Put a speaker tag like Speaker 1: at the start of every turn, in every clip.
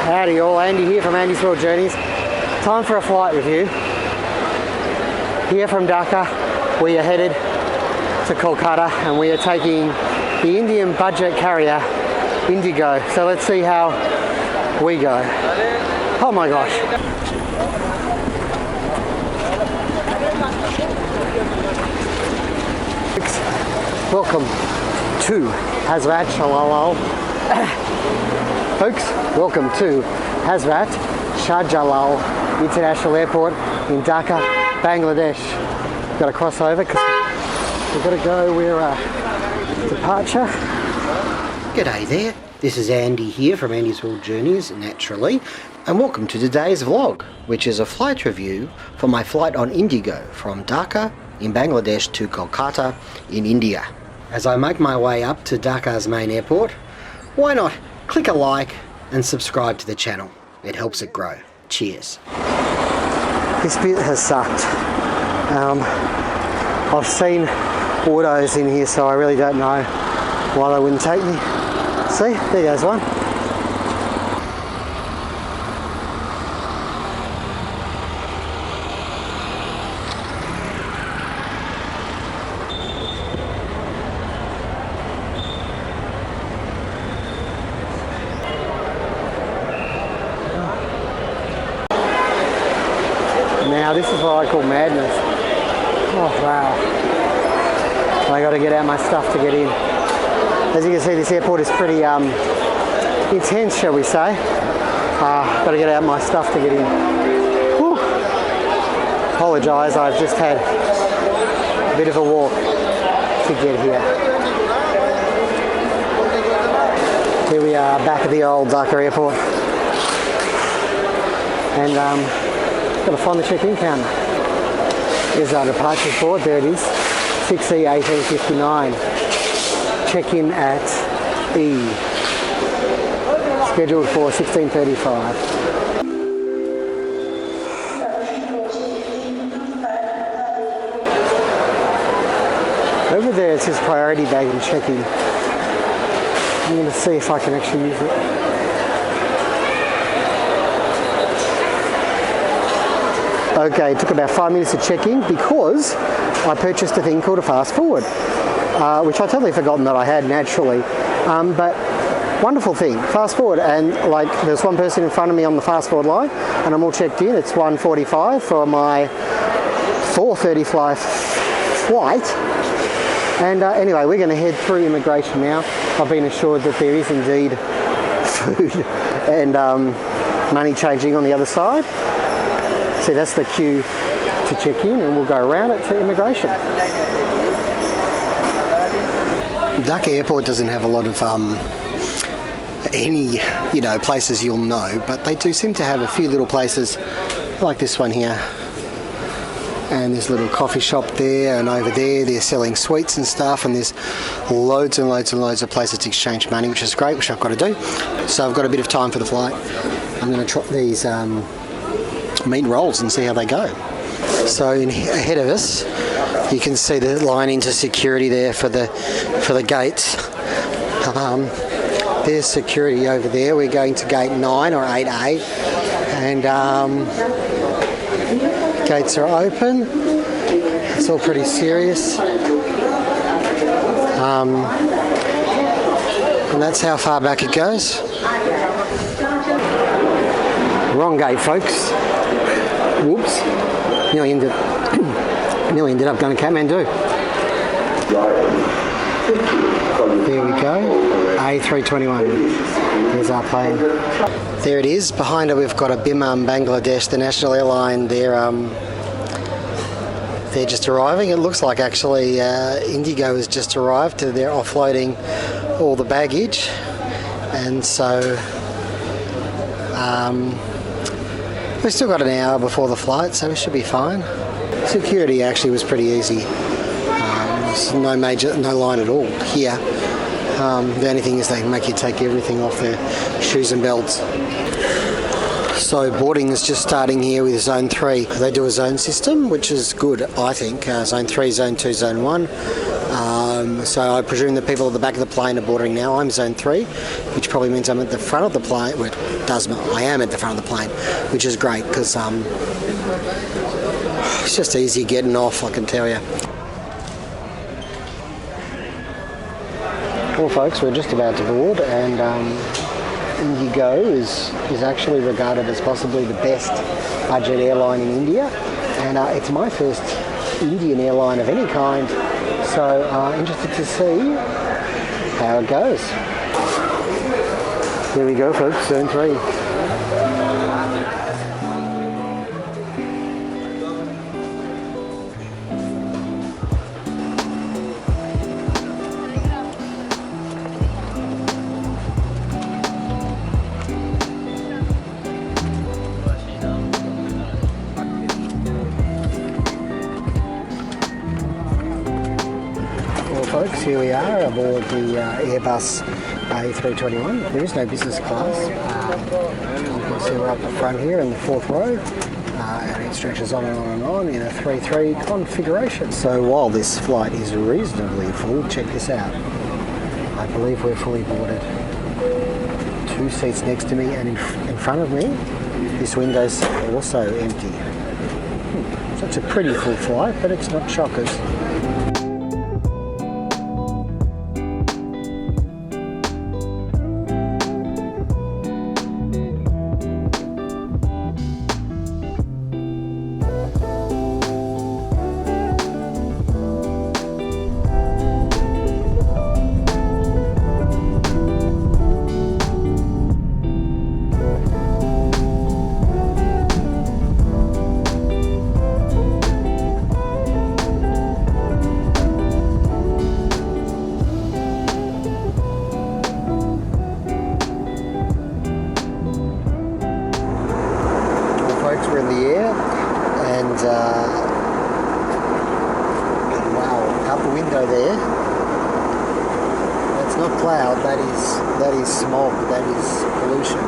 Speaker 1: Howdy all, Andy here from Andy's World Journeys. Time for a flight review. Here from Dhaka, we are headed to Kolkata and we are taking the Indian budget carrier IndiGo. So let's see how we go. Oh my gosh. Welcome to Hazrat, Shahjalal. Folks, welcome to Hazrat Shahjalal International Airport in Dhaka, Bangladesh. We've got to cross over because we've got to go where departure. G'day there, this is Andy here from Andy's World Journeys, naturally, and welcome to today's vlog, which is a flight review for my flight on IndiGo from Dhaka in Bangladesh to Kolkata in India. As I make my way up to Dhaka's main airport, why not click a like and subscribe to the channel. It helps it grow. Cheers. This bit has sucked. I've seen autos in here, so I really don't know why they wouldn't take me. See, there goes one. Now this is what I call madness. Oh wow. I got to get out my stuff to get in. As you can see, this airport is pretty intense, shall we say. Got to get out my stuff to get in. Whew. Apologise, I've just had a bit of a walk to get here. Here we are back at the old Dhaka airport. And got to find the check-in counter. There's our departure board, there it is, 6E 1859. Check-in at E. Scheduled for 16:35. Over there it says priority baggage check-in. I'm going to see if I can actually use it. Okay, it took about 5 minutes to check in because I purchased a thing called a fast forward, which I totally forgotten that I had naturally. But wonderful thing, fast forward, and like there's one person in front of me on the fast forward line, and I'm all checked in. It's 1:45 for my 4:30 flight. And anyway, we're going to head through immigration now. I've been assured that there is indeed food and money changing on the other side. See, that's the queue to check in, and we'll go around it to immigration. Dhaka Airport doesn't have a lot of any places you'll know, but they do seem to have a few little places like this one here. And there's a little coffee shop there, and over there they're selling sweets and stuff, and there's loads and loads and loads of places to exchange money, which is great, which I've got to do. So I've got a bit of time for the flight. I'm going to try these meat rolls and see how they go. So ahead of us you can see the line into security there for the gates. There's security over there. We're going to gate 9 or 8A, and gates are open. It's all pretty serious, and that's how far back it goes. Wrong gate, folks. Whoops. Nearly ended up going to Kathmandu. There we go. A321. There's our plane. There it is. Behind it we've got a Bangladesh, the national airline. They're just arriving. It looks like actually IndiGo has just arrived. They're offloading all the baggage. And so we've still got an hour before the flight, so we should be fine. Security actually was pretty easy. There's no line at all here. The only thing is they make you take everything off their shoes and belts. So boarding is just starting here with Zone 3. They do a zone system, which is good, I think. Zone 3, Zone 2, Zone 1. So I presume the people at the back of the plane are boarding now. I'm zone 3, which probably means I'm at the front of the plane. Well, it does not. I am at the front of the plane, which is great because it's just easy getting off, I can tell you. Well, folks, we're just about to board, and IndiGo is actually regarded as possibly the best budget airline in India, and it's my first Indian airline of any kind, so interested to see how it goes. Here we go, folks, zone 3. Folks, here we are aboard the Airbus A321. There is no business class. You can see we're up the front here in the 4th row, and it stretches on and on and on in a 3-3 configuration. So while this flight is reasonably full, check this out. I believe we're fully boarded. 2 seats next to me, and in front of me, this window's also empty. So it's a pretty full flight, but it's not chockers. We're in the air, and wow, out the window there, that's not cloud, that is smog, that is pollution.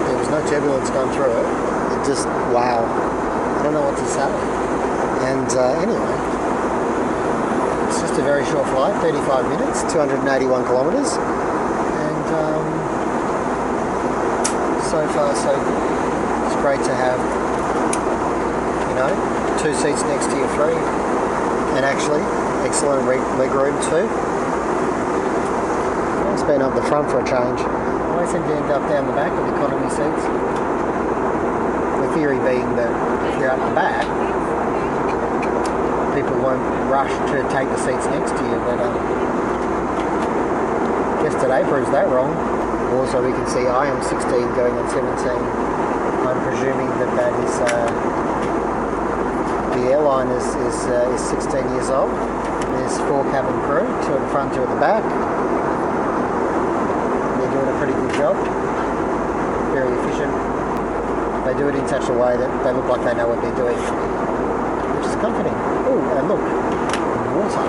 Speaker 1: There was no turbulence going through it. It just, wow, I don't know what to say. And anyway, it's just a very short flight, 35 minutes, 281 kilometres, and so far so good. It's great to have, 2 seats next to your 3, and actually excellent leg room too. It's been up the front for a change. I always seem to end up down the back of the economy seats. The theory being that if you're up the back, people won't rush to take the seats next to you, but guess today proves that wrong. Also, we can see I am 16 going on 17. I'm presuming that is the airline is 16 years old. There's 4 cabin crew, 2 at the front, 2 at the back. They're doing a pretty good job. Very efficient. They do it in such a way that they look like they know what they're doing, which is comforting. Oh, and look, water.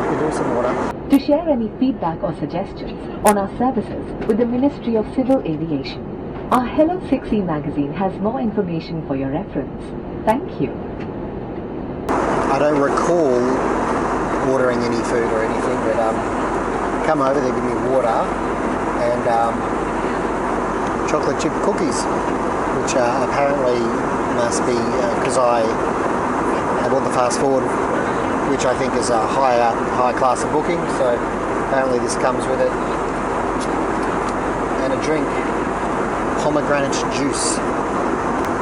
Speaker 1: We could do some water.
Speaker 2: To share any feedback or suggestions on our services with the Ministry of Civil Aviation, our Hello 6E magazine has more information for your reference. Thank you.
Speaker 1: I don't recall ordering any food or anything, but come over, they give me water and chocolate chip cookies, which apparently must be, because I bought the fast forward, which I think is a high class of booking, so apparently this comes with it. And a drink, pomegranate juice.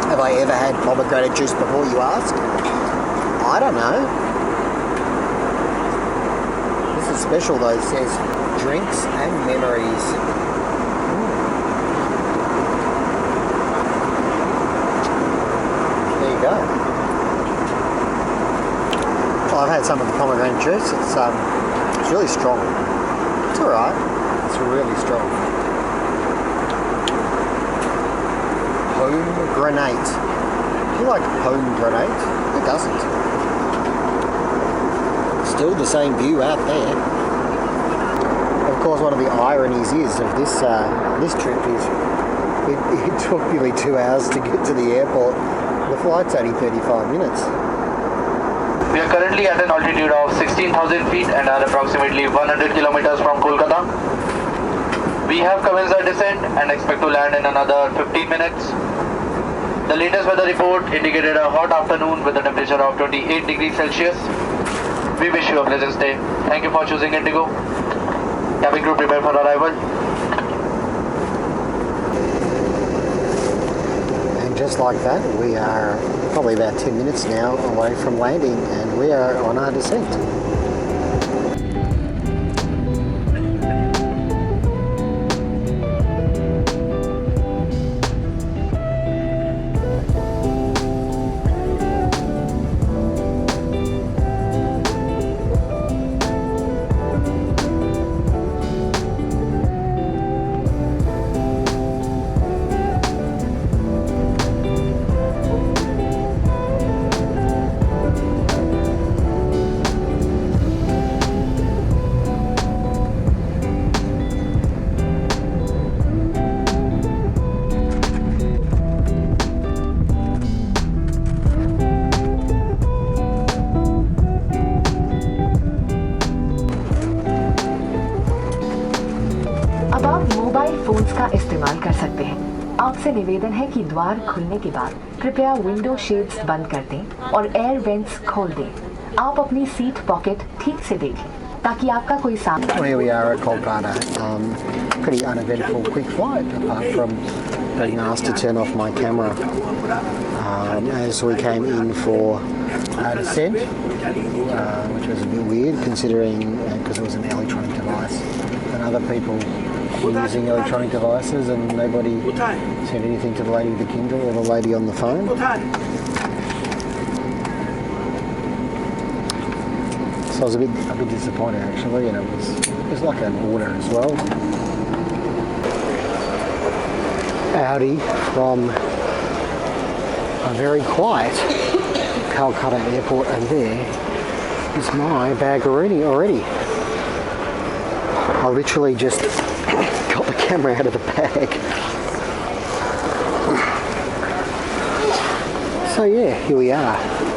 Speaker 1: Have I ever had pomegranate juice before, you ask? I don't know. This is special though, it says drinks and memories. There you go. I've had some of the pomegranate juice. It's really strong. It's alright. It's really strong. Home grenade. Do you like home grenade? Who doesn't? Still the same view out there. Of course, one of the ironies is of this trip is it took nearly 2 hours to get to the airport. The flight's only 35 minutes.
Speaker 3: We are currently at an altitude of 16,000 feet and are approximately 100 kilometers from Kolkata. We have commenced our descent and expect to land in another 15 minutes. The latest weather report indicated a hot afternoon with a temperature of 28 degrees Celsius. We wish you a pleasant stay. Thank you for choosing IndiGo. Cabin crew prepare for arrival.
Speaker 1: And just like that, we are probably about 10 minutes now away from landing, and we are on our descent.
Speaker 2: Phones का इस्तेमाल कर सकते हैं। आपसे निवेदन है कि द्वार खुलने के बाद कृपया विंडो शेड्स बंद कर दें और एयर वेंट्स खोल दें। आप अपनी सीट पॉकेट ठीक से देखें ताकि आपका कोई सामना।
Speaker 1: Here we are at Kolkata. Pretty uneventful, quick flight apart from being asked to turn off my camera as we came in for our descent, which was a bit weird considering because it was an electronic device and other people were using electronic devices and nobody said anything to the lady with the Kindle or the lady on the phone. So I was a bit disappointed actually, and it was like an order as well. Howdy from a very quiet Kolkata airport, and there is my baggeroonie already. I literally just got the camera out of the bag. So yeah, here we are.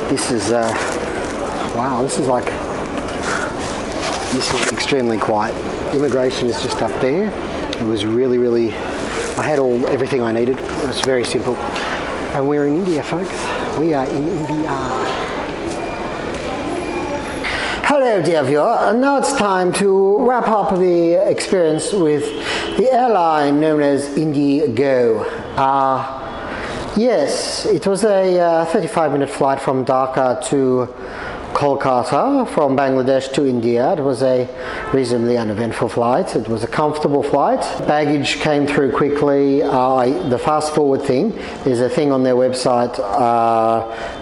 Speaker 1: This is wow, this is extremely quiet. Immigration is just up there. It was really, I had everything I needed. It was very simple. And we're in India, folks. We are in India. Hello, dear viewer. And now it's time to wrap up the experience with the airline known as IndiGo. Yes, it was a 35-minute flight from Dhaka to Kolkata, from Bangladesh to India. It was a reasonably uneventful flight. It was a comfortable flight. Baggage came through quickly. The fast forward thing is a thing on their website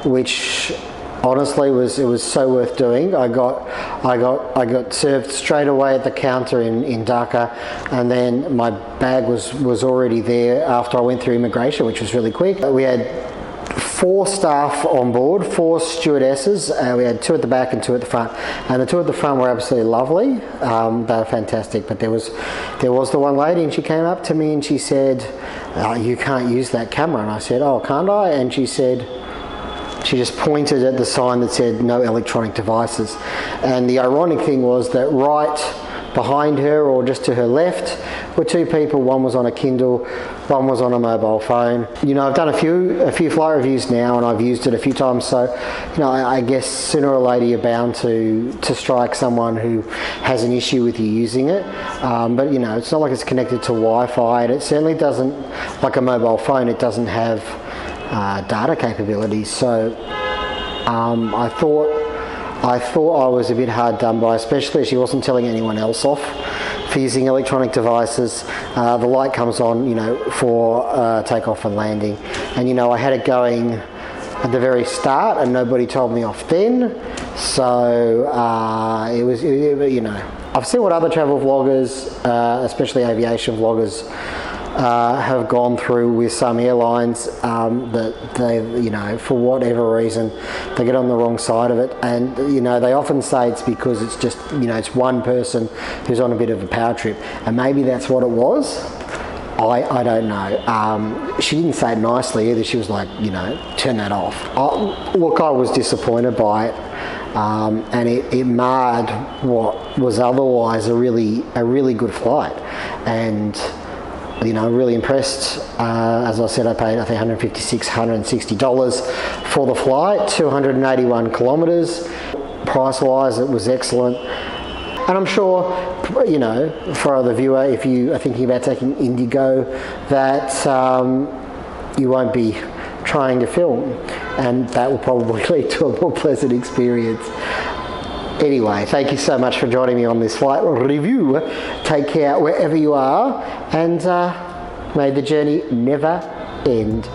Speaker 1: which honestly it was so worth doing. I got served straight away at the counter in Dhaka, and then my bag was already there after I went through immigration, which was really quick. We had 4 staff on board, 4 stewardesses. We had 2 at the back and 2 at the front, and the 2 at the front were absolutely lovely. They were fantastic. But there was the one lady, and she came up to me and she said, "You can't use that camera." And I said, "Oh, can't I?" And she said, she just pointed at the sign that said no electronic devices. And the ironic thing was that right behind her, or just to her left, were 2 people. One was on a Kindle, one was on a mobile phone. You know, I've done a few flight reviews now, and I've used it a few times. So, you know, I guess sooner or later you're bound to strike someone who has an issue with you using it. But you know, it's not like it's connected to Wi-Fi, and it certainly doesn't, like a mobile phone, it doesn't have data capabilities. So I thought I was a bit hard done by, especially she wasn't telling anyone else off for using electronic devices. The light comes on, you know, for takeoff and landing, and you know, I had it going at the very start and nobody told me off then. So you know, I've seen what other travel vloggers, especially aviation vloggers, have gone through with some airlines, that they, you know, for whatever reason, they get on the wrong side of it, and you know, they often say it's because it's just, you know, it's one person who's on a bit of a power trip, and maybe that's what it was. I don't know. She didn't say it nicely either. She was like, you know, turn that off. Look, I was disappointed by it. and it marred what was otherwise a really good flight. And really impressed. As I said, I paid I think $160 for the flight, 281 kilometres. Price-wise, it was excellent. And I'm sure, for the viewer, if you are thinking about taking IndiGo, that you won't be trying to film, and that will probably lead to a more pleasant experience. Anyway, thank you so much for joining me on this flight review. Take care wherever you are, and may the journey never end.